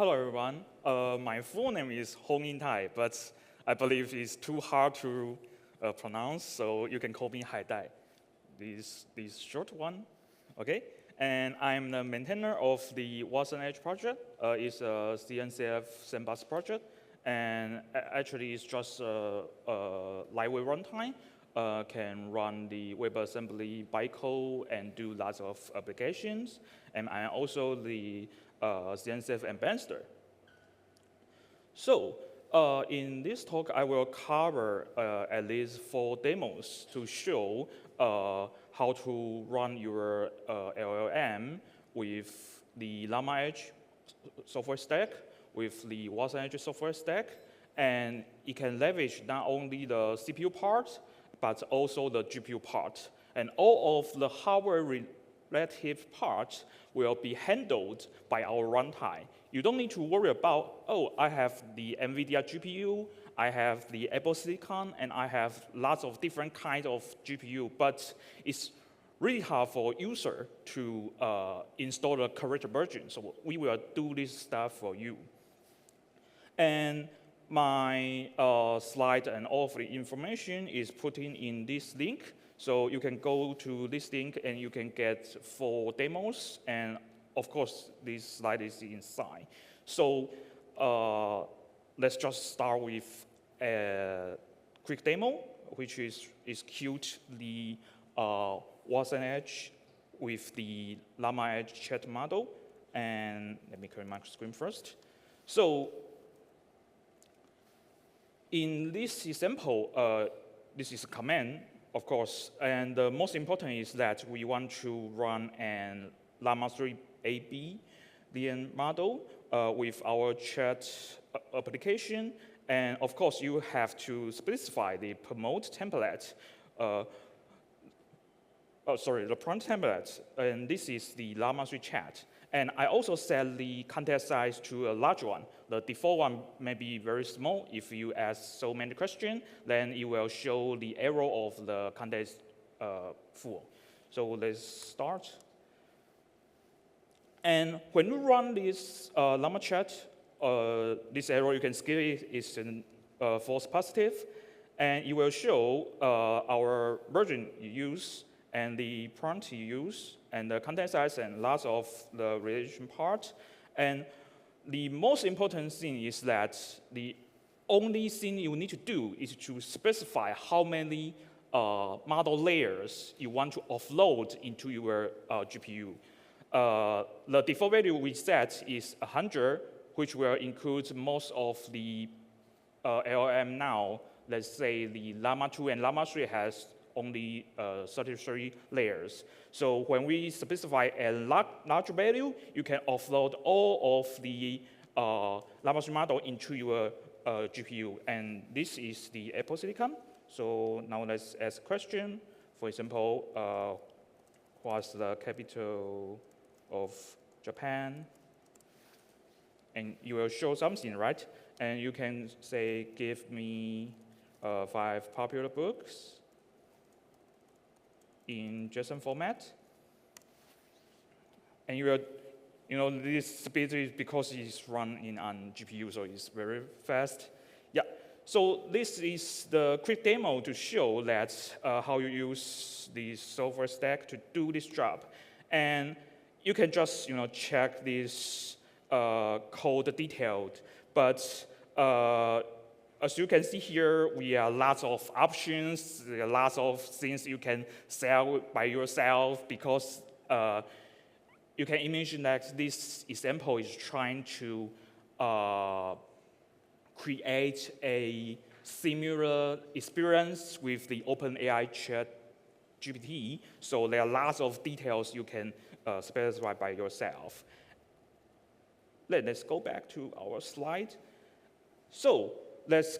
Hello, everyone. My full name is Hydai, but I believe it's too hard to pronounce, so you can call me Hydai. This short one, okay? And I'm the maintainer of the WasmEdge project. It's a CNCF sandbox project, and actually it's just a lightweight runtime. Can run the WebAssembly bytecode and do lots of applications. And I'm also the CNCF ambassador. So in this talk, I will cover at least 4 demos to show how to run your LLM with the LlamaEdge software stack, with the WasmEdge software stack. And it can leverage not only the CPU part, but also the GPU part. And all of the hardware-related parts will be handled by our runtime. You don't need to worry about, oh, I have the NVIDIA GPU, I have the Apple Silicon, and I have lots of different kinds of GPU, but it's really hard for user to install the correct version. So we will do this stuff for you. And my slide and all of the information is put in this link. So you can go to this link and you can get 4 demos. And of course, this slide is inside. So let's just start with a quick demo, which is cute, the WasmEdge with the LlamaEdge chat model. And let me clear my screen first. So in this example, this is a command, of course, and the most important is that we want to run an llama.cpp model with our chat application, and of course, you have to specify the promote template. The prompt template, and this is the llama.cpp chat. And I also set the context size to a large one. The default one may be very small. If you ask so many questions, then it will show the error of the context full. So let's start. And when you run this llama chat, this error, you can skip it, is false positive. And it will show our version you use and the prompt you use, and the content size, and lots of the relation part. And the most important thing is that the only thing you need to do is to specify how many model layers you want to offload into your GPU. The default value we set is 100, which will include most of the LLM now. Let's say the Llama 2 and Llama 3 has only 33 layers. So when we specify a large value, you can offload all of the Llama model into your GPU. And this is the Apple Silicon. So now let's ask a question. For example, what's the capital of Japan? And you will show something, right? And you can say, give me 5 popular books in JSON format. And you will, this speed is because it's run on GPU, so it's very fast. Yeah, so this is the quick demo to show that how you use the software stack to do this job. And you can just, check this code detailed, but as you can see here, we have lots of options, lots of things you can sell by yourself, because you can imagine that this example is trying to create a similar experience with the OpenAI chat GPT. So there are lots of details you can specify by yourself. Let's go back to our slide. So let's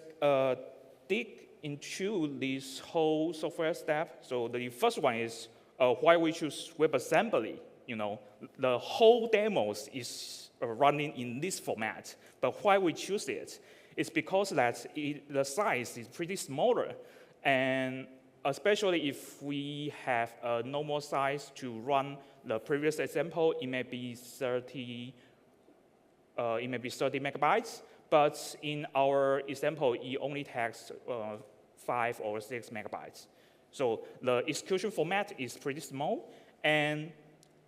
dig into this whole software step. So the first one is why we choose WebAssembly. The whole demos is running in this format. But why we choose it? It's because that the size is pretty smaller. And especially if we have a normal size to run the previous example, it may be 30 it may be 30 megabytes, but in our example, it only takes 5 or 6 megabytes. So the execution format is pretty small, and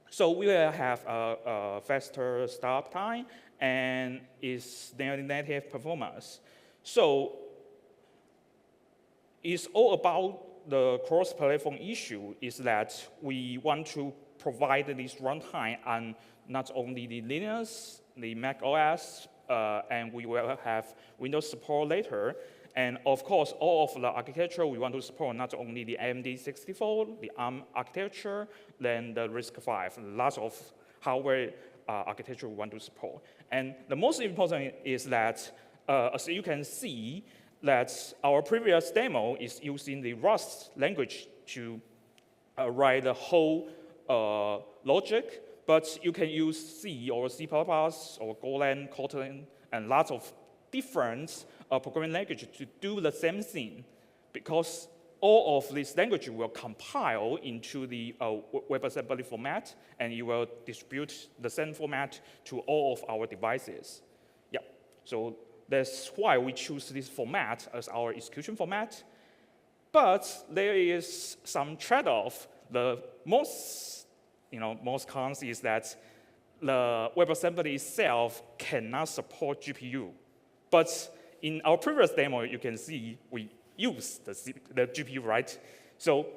so we will have a faster startup time and is nearly native performance. So it's all about the cross-platform issue is that we want to provide this runtime on not only the Linux, the Mac OS, and we will have Windows support later. And of course, all of the architecture we want to support not only the AMD 64, the ARM architecture, then the RISC-V, lots of hardware architecture we want to support. And the most important is that, as you can see, that our previous demo is using the Rust language to write the whole logic, but you can use C or C++ or Golang, Kotlin, and lots of different programming language to do the same thing, because all of this language will compile into the WebAssembly format, and you will distribute the same format to all of our devices. Yeah, so that's why we choose this format as our execution format. But there is some trade-off. The most cons is that the WebAssembly itself cannot support GPU. But in our previous demo, you can see we use the GPU, right? So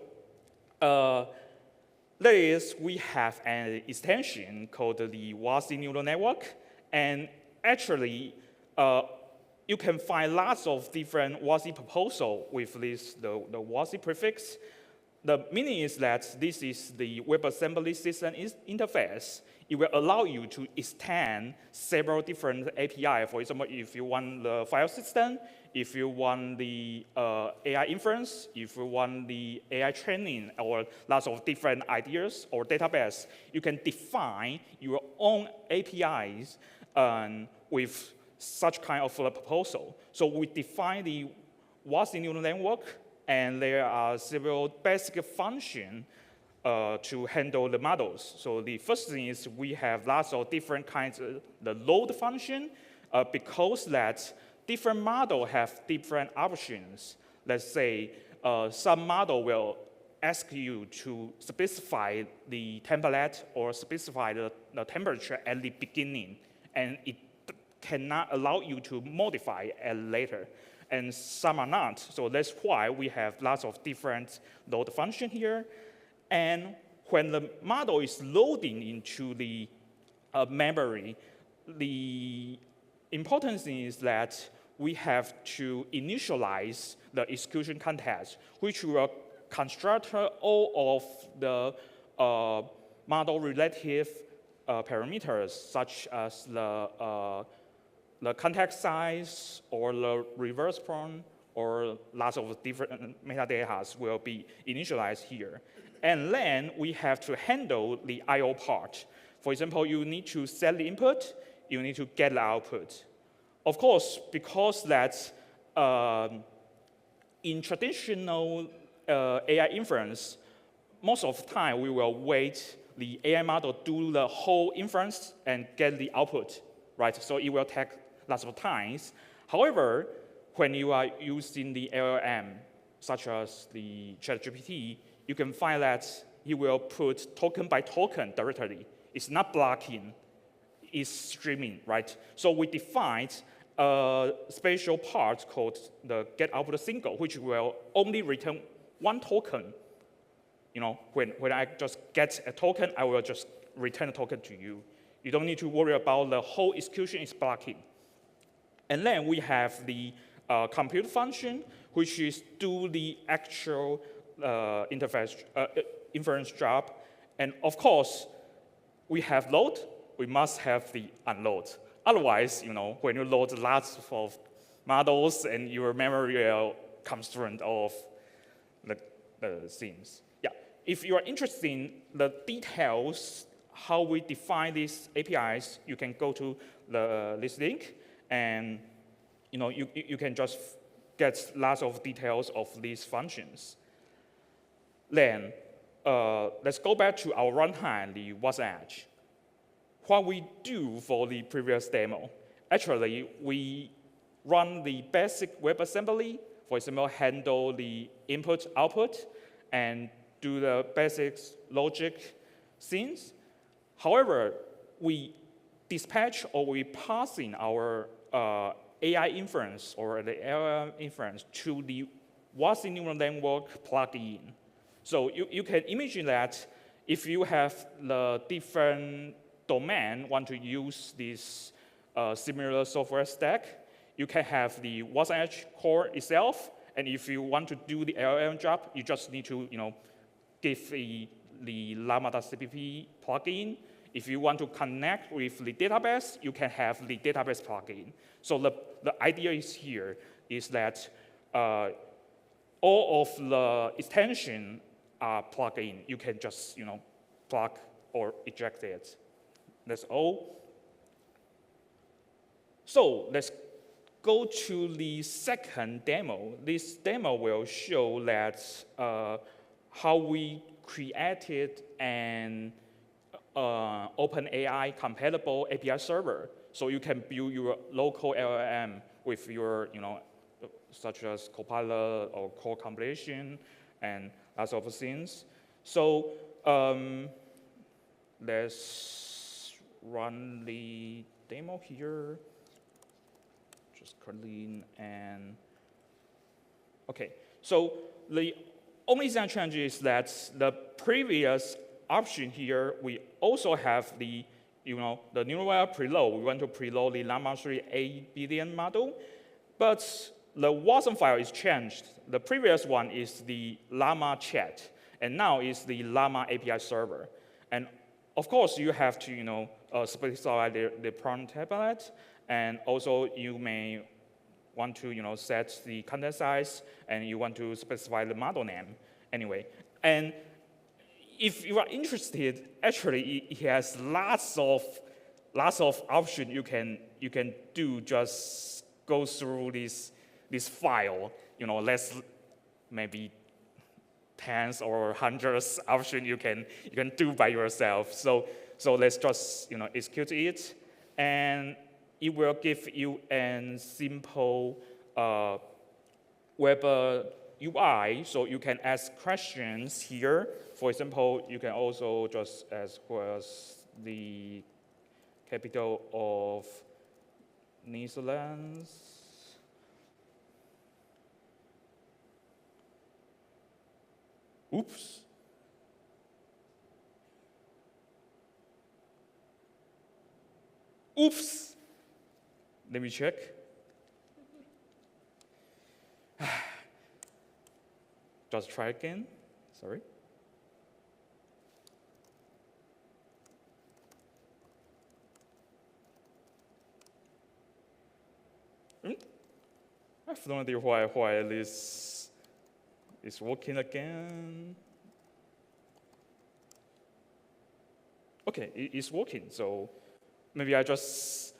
there is, we have an extension called the WASI neural network. And actually, you can find lots of different WASI proposals with the WASI prefix. The meaning is that this is the WebAssembly system interface. It will allow you to extend several different API. For example, if you want the file system, if you want the AI inference, if you want the AI training, or lots of different ideas or database, you can define your own APIs with such kind of a proposal. So we define the WASI neural network, and there are several basic functions to handle the models. So the first thing is we have lots of different kinds of the load function, because that different models have different options. Let's say some model will ask you to specify the template or specify the temperature at the beginning, and it cannot allow you to modify it later. And some are not. So that's why we have lots of different load functions here. And when the model is loading into the memory, the important thing is that we have to initialize the execution context, which will construct all of the model-relative parameters, such as the context size or the reverse prompt or lots of different metadata will be initialized here. And then we have to handle the I/O part. For example, you need to set the input, you need to get the output. Of course, because that in traditional AI inference, most of the time we will wait the AI model do the whole inference and get the output, right? So it will take lots of times. However, when you are using the LLM, such as the ChatGPT, you can find that it will put token by token directly. It's not blocking, it's streaming, right? So we defined a special part called the get output single, which will only return one token. When I just get a token, I will just return a token to you. You don't need to worry about the whole execution is blocking. And then we have the compute function, which is do the actual inference job. And of course, we have load, we must have the unload. Otherwise, when you load lots of models and your memory will constrain all of the things. Yeah, if you are interested in the details, how we define these APIs, you can go to this link, and you can just get lots of details of these functions. Then let's go back to our runtime, the WasmEdge. what we do for the previous demo, actually, we run the basic WebAssembly, for example, handle the input, output, and do the basic logic things. However, we dispatch or we pass in our AI inference or the LLM inference to the WASI neural network plugin. So you can imagine that if you have the different domain want to use this similar software stack, you can have the WasmEdge core itself, and if you want to do the LLM job, you just need to give the llama.cpp plugin. If you want to connect with the database, you can have the database plugin. So the idea is here is that all of the extension are plugged in. You can just plug or eject it. That's all. So let's go to the second demo. This demo will show that how we created an OpenAI compatible API server. So you can build your local LLM with your, such as Copilot or core compilation and lots of things. So let's run the demo here. Just clean and okay. So the only thing change is that the previous option here, we also have the the neural wire preload. We want to preload the Llama 3 8 billion model, but the Wasm file is changed. The previous one is the Llama chat, and now is the Llama API server. And of course, you have to specify the prompt tablet, and also you may want to set the content size, and you want to specify the model name. Anyway, and if you are interested, actually it has lots of options you can do. Just go through this file. Let's maybe tens or hundreds options you can do by yourself. So let's just execute it, and it will give you a simple web UI, so you can ask questions here. For example, you can also just ask what's the capital of Netherlands. Oops. Oops. Let me check. Just try again. Sorry. I have no idea why this is working again. Okay, it's working. So maybe I just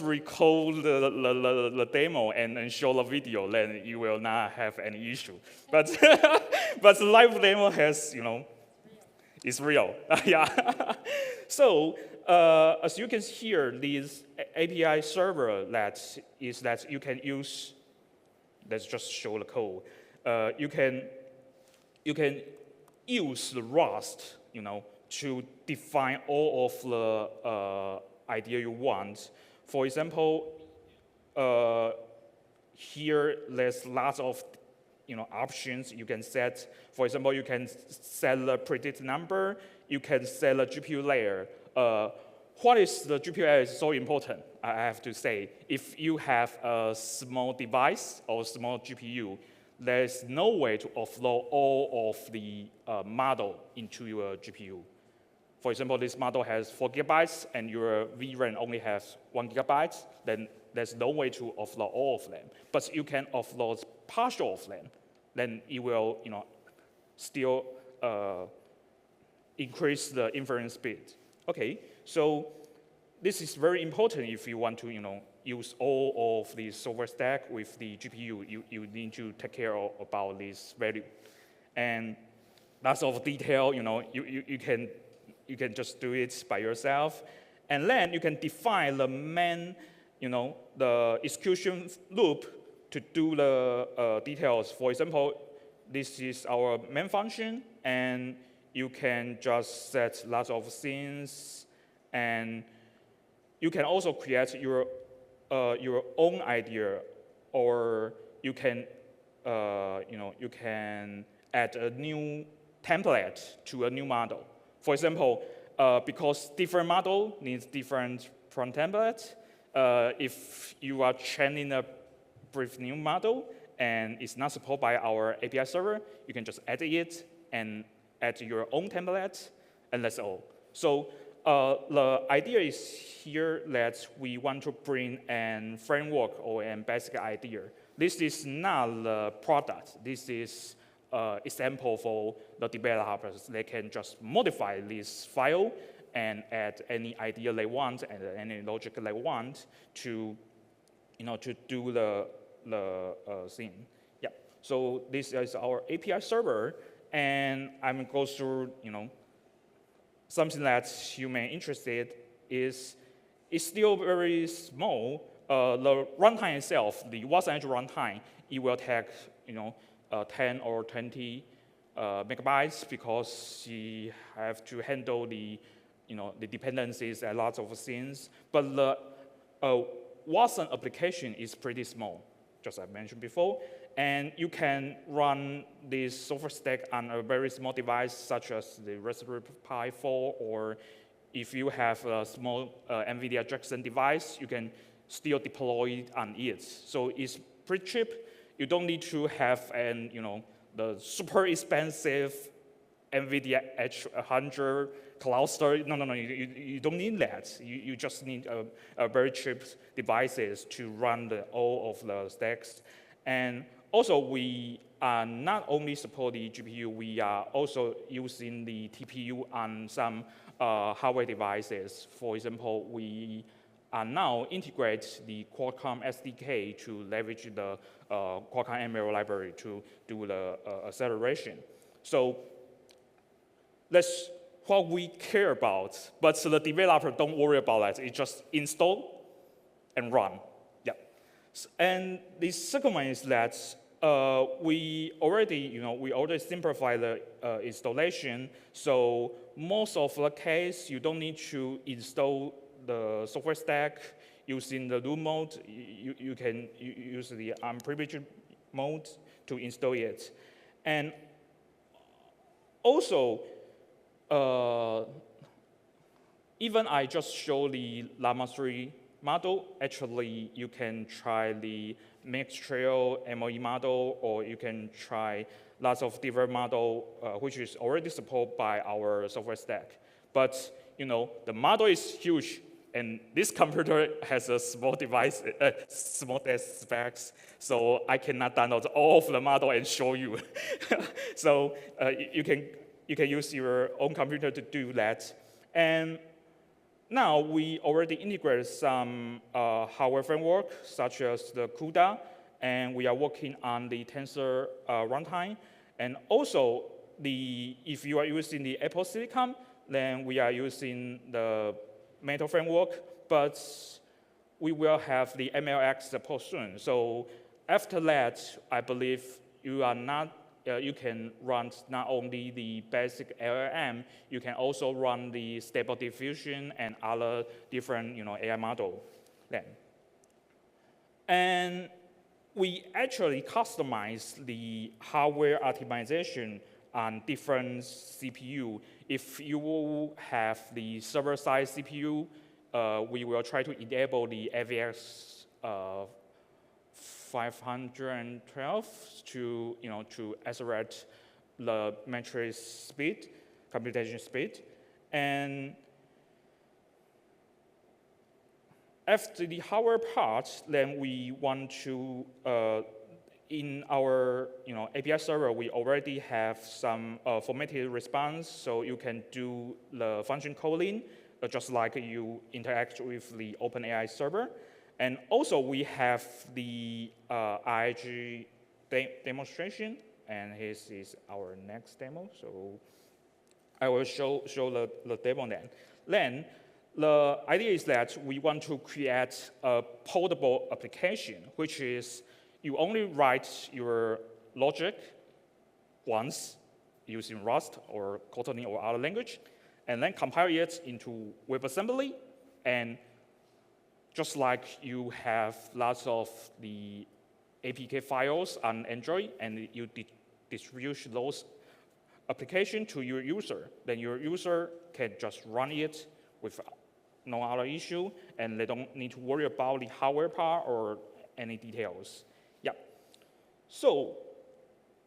recall the demo and show the video, then you will not have any issue. But the live demo has, it's real. Yeah. So as you can hear, this API server that you can use. Let's just show the code. You can use the Rust, to define all of the idea you want. For example, here there's lots of options you can set. For example, you can set the predict number. You can set the GPU layer. What is the GPU layer is so important, I have to say. If you have a small device or small GPU, there's no way to offload all of the model into your GPU. For example, this model has 4 gigabytes and your VRAM only has 1 gigabyte, then there's no way to offload all of them. But you can offload partial of them. Then it will still increase the inference speed. Okay, so this is very important if you want to use all of the software stack with the GPU. You need to take care about this value. And lots of detail, you you can just do it by yourself. And then you can define the main, the execution loop to do the details. For example, this is our main function, and you can just set lots of scenes, and you can also create your own idea, or you can, you can add a new template to a new model. For example, because different model needs different prompt templates, if you are training a brief new model and it's not supported by our API server, you can just edit it and add your own template, and that's all. So the idea is here that we want to bring a framework or a basic idea. This is not the product. This is example for the developers. They can just modify this file and add any idea they want and any logic they want to, to do the thing. Yeah. So this is our API server, and I'm going through, something that you may be interested is it's still very small. The runtime itself, the WasmEdge runtime, it will take 10 or 20 megabytes because you have to handle the the dependencies and lots of things. But the Wasm application is pretty small, just as I mentioned before, and you can run this software stack on a very small device such as the Raspberry Pi 4, or if you have a small NVIDIA Jackson device, you can still deploy it on it. So it's pretty cheap. You don't need to have the super expensive NVIDIA H100 cluster. No. You don't need that. You just need a very cheap devices to run all of the stacks. And also, we are not only support the GPU, we are also using the TPU on some hardware devices. For example, we are now integrate the Qualcomm SDK to leverage the Qualcomm ML library to do the acceleration. So that's what we care about. But the developer don't worry about that. It just install and run. Yeah. And the second one is that we already simplify the installation. So most of the case, you don't need to install the software stack using the root mode. You can use the unprivileged mode to install it. And also, even I just show the Llama 3 model, actually you can try the mixed trail MOE model, or you can try lots of different model, which is already supported by our software stack. But the model is huge, and this computer has a small device, small desk specs, so I cannot download all of the model and show you. So you can use your own computer to do that. And now we already integrated some hardware framework, such as the CUDA, and we are working on the Tensor runtime. And also, if you are using the Apple Silicon, then we are using the Metal framework, but we will have the MLX support soon. So after that, I believe you can run not only the basic LLM, you can also run the Stable Diffusion and other different AI model then. And we actually customize the hardware optimization on different CPU. If you will have the server-side CPU, we will try to enable the AVX 512 to accelerate the matrix speed, computation speed. And after the hardware part, then we want to in our API server, we already have some formatted response, so you can do the function calling, just like you interact with the OpenAI server. And also, we have the IIG demonstration, and this is our next demo. So I will show the demo then. Then the idea is that we want to create a portable application, which is you only write your logic once using Rust or Kotlin or other language, and then compile it into WebAssembly. And just like you have lots of the APK files on Android, and you distribute those applications to your user, then your user can just run it with no other issue, and they don't need to worry about the hardware part or any details. Yeah. So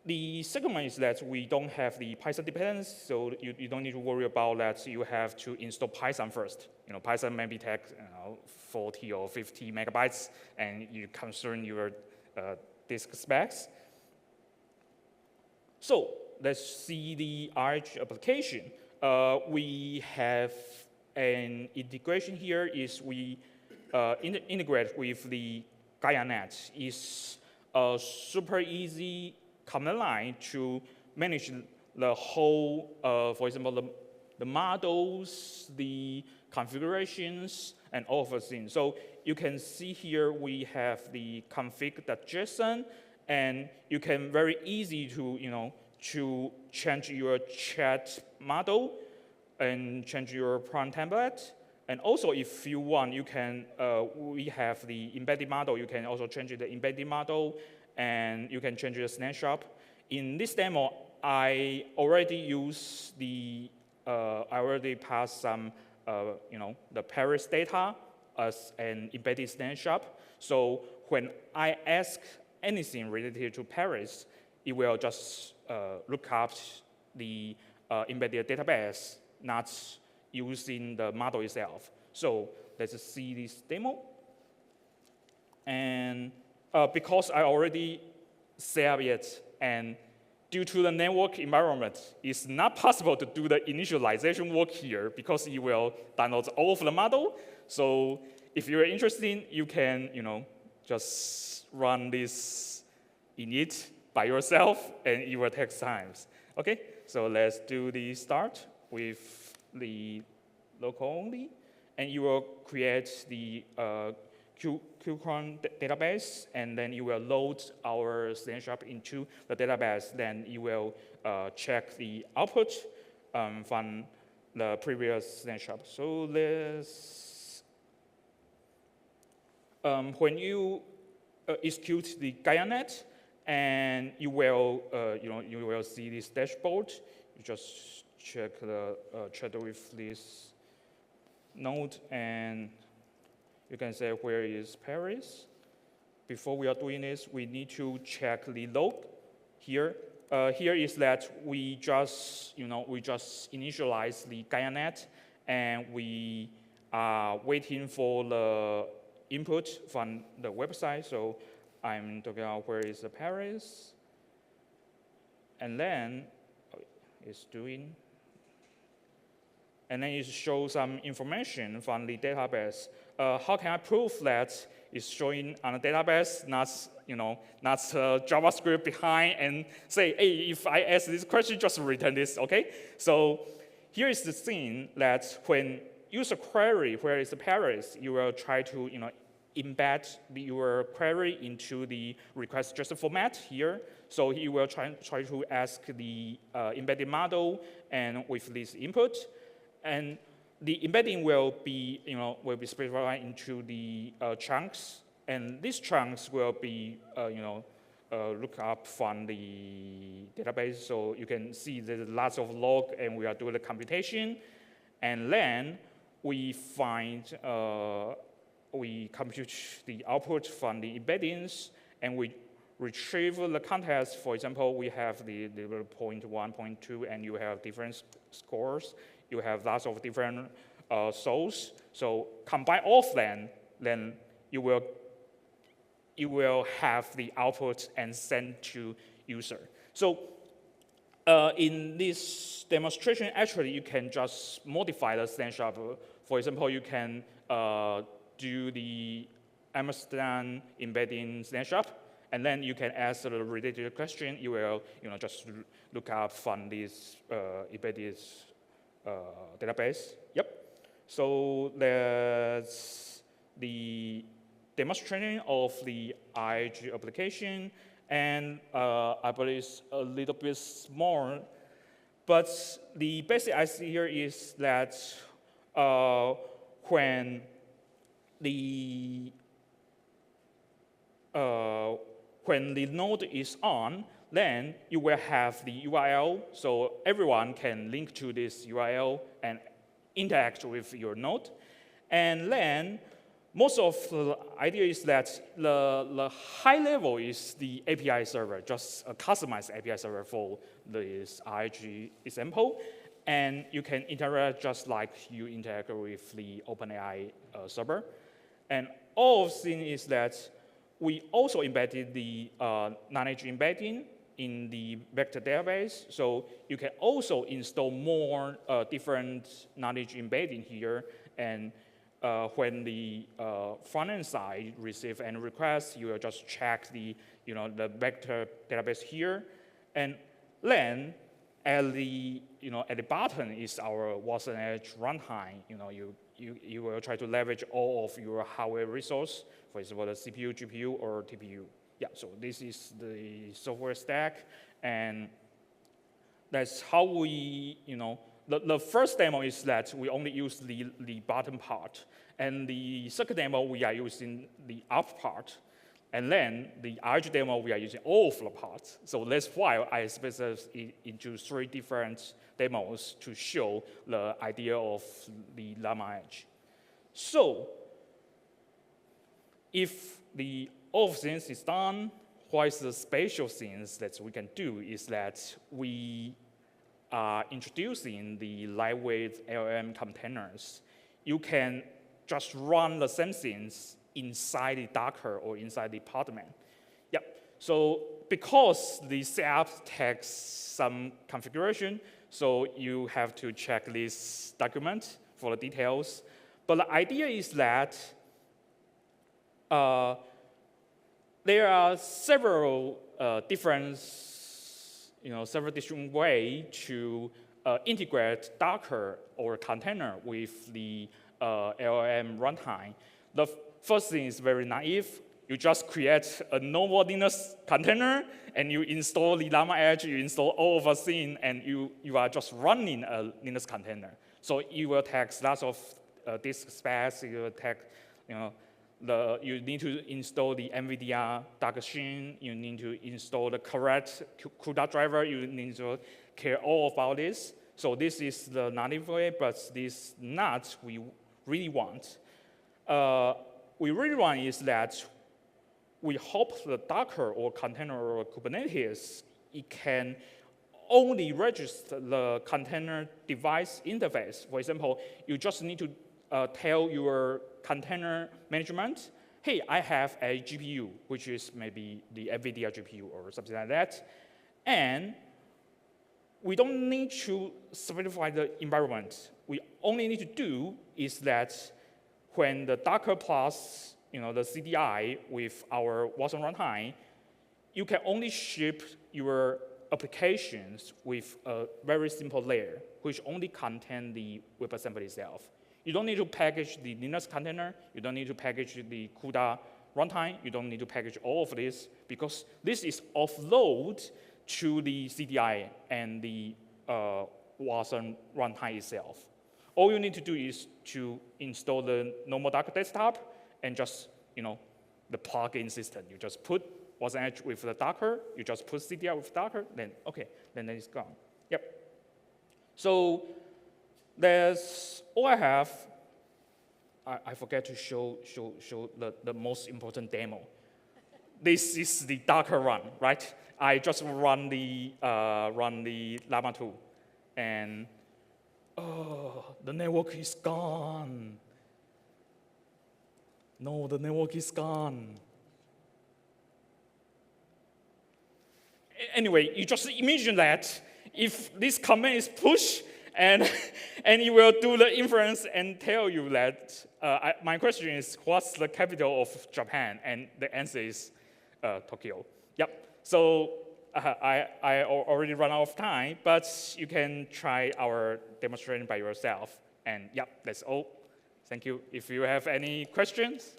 the second one is that we don't have the Python dependence, so you don't need to worry about that. You have to install Python first. Python maybe takes 40 or 50 megabytes, and you concern your disk specs. So let's see the RH application. We have an integration here. Is we integrate with the GaiaNet. It's a super easy command line to manage the whole, for example, the models, the configurations, and all of those things. So you can see here we have the config.json, and you can very easy to change your chat model and change your prompt template. And also, if you want, you can. We have the embedded model. You can also change the embedded model, and you can change the snapshot. In this demo, I already use the. I already passed some, the Paris data as an embedded snapshot. So when I ask anything related to Paris, it will just look up the embedded database, not using the model itself. So let's see this demo. And because I already set it, and due to the network environment, it's not possible to do the initialization work here because it will download all of the model. So if you're interested, you can just run this init by yourself, and it will take time. Okay, so let's do the start with the local only, and you will create the Qcron database, and then you will load our snapshot into the database. Then you will check the output from the previous snapshot. So let's, when you execute the GaiaNet, and you will, you will see this dashboard. You just check the chat with this node, and you can say where is Paris. Before we are doing this, we need to check the log here. Here is that we just, we just initialize the GaiaNet, and we are waiting for the input from the website. So I'm talking about where is the Paris, and then it's doing, and then it shows some information from the database. How can I prove that it's showing on the database, not JavaScript behind, and say, hey, if I ask this question, just return this, okay? So here is the thing that when user query where is the Paris, you will try to embed your query into the request JSON format here. So you will try to ask the embedded model and with this input, and the embedding will be specified into the chunks, and these chunks will be look up from the database. So you can see there's lots of log, and we are doing the computation, and then we find we compute the output from the embeddings, and we retrieve the context. For example, we have the 0.1, 0.2, and you have different scores. You have lots of different souls. So combine all of them, then you will have the output and send to user. So in this demonstration, actually, you can just modify the snapshot. For example, you can do the Amsterdam embedding snapshot, and then you can ask the related question. You will just look up from this embedded database. Yep. So that's the demonstration of the AI&Agents application, and I believe it's a little bit small, but the basic idea here is that when the node is on, then you will have the URL, so everyone can link to this URL and interact with your node. And then most of the idea is that the high level is the API server, just a customized API server for this AI&Agents example. And you can interact just like you interact with the OpenAI server. And all of thing is that we also embedded the knowledge embedding in the vector database. So you can also install more different knowledge embedding here. And when the front-end side receive any request, you will just check the vector database here. And then at the bottom is our WasmEdge runtime. You will try to leverage all of your hardware resource, for example, the CPU, GPU, or TPU. Yeah, so this is the software stack, and that's how we, the first demo is that we only use the bottom part, and the second demo we are using the up part, and then the AI&Agents demo we are using all of the parts. So that's why I split it into 3 different demos to show the idea of the LlamaEdge. So if all of things is done, what is the special things that we can do is that we are introducing the lightweight LLM containers. You can just run the same things inside the Docker or inside the Podman. Yep. So because the setup takes some configuration, so you have to check this document for the details. But the idea is that there are several different ways to integrate Docker or container with the LLM runtime. The first thing is very naive. You just create a normal Linux container, and you install the LlamaEdge, you install all of the things, and you are just running a Linux container. So it will take lots of disk space. It will take, you need to install the NVIDIA Docker machine. You need to install the correct CUDA driver. You need to care all about this. So this is the naive way, but this is not we really want. We really want is that we hope the Docker or container or Kubernetes, it can only register the container device interface. For example, you just need to tell your container management, hey, I have a GPU, which is maybe the NVIDIA GPU or something like that. And we don't need to specify the environment. We only need to do is that when the Docker plus the CDI with our Wasm runtime, you can only ship your applications with a very simple layer, which only contain the WebAssembly itself. You don't need to package the Linux container. You don't need to package the CUDA runtime. You don't need to package all of this, because this is offload to the CDI and the Wasm runtime itself. All you need to do is to install the normal Docker desktop and just, the plug-in system. You just put WasmEdge with the Docker, you just put CDI with Docker, then okay, then it's gone. Yep. So that's all I have. I forget to show the most important demo. This is the Docker run, right? I just run the Llama 2, and the network is gone. No, the network is gone. Anyway, you just imagine that if this command is pushed, and it will do the inference and tell you that, my question is, what's the capital of Japan? And the answer is Tokyo. Yep. So I already run out of time, but you can try our demonstration by yourself. And yep, that's all. Thank you. If you have any questions.